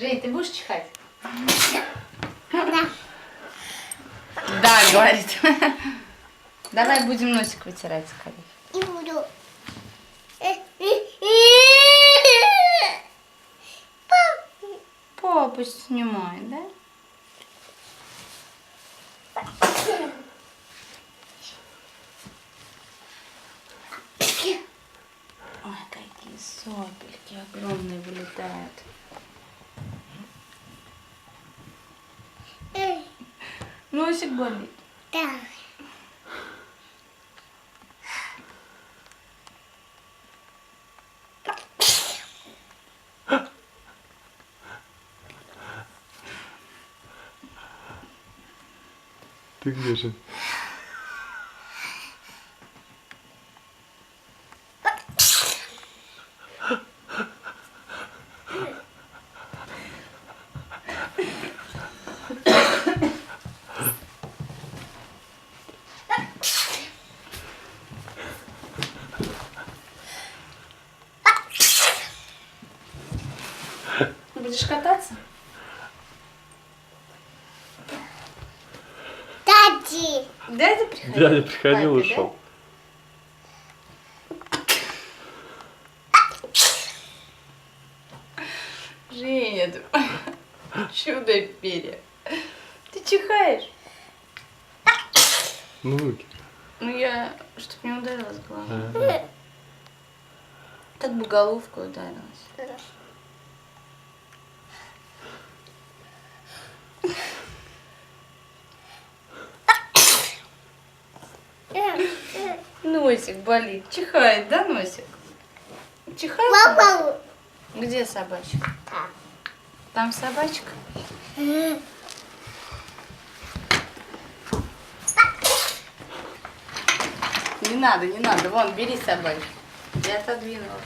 Жень, ты будешь чихать? Да. Да, говорит. Давай будем носик вытирать скорее. Не буду. Папа снимает, да? Ой, какие сопельки огромные вылетают. Носик болит. Да. Ты где же? Будешь кататься? Дади. Дядя приходил? Дядя приходил и Папе, ушел. Да? Женя, чудо перья. Ты чихаешь? Ну, руки. Ну я, чтоб не ударилась головой. Ага. Так бы головкой ударилась. Носик болит. Чихает, да, носик? Чихает? Мама. Где собачка? Там собачка? Не надо, не надо. Вон, бери собачку. Я отодвинула.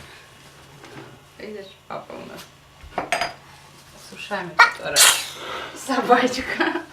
Видишь, папа у нас с ушами, которая собачка.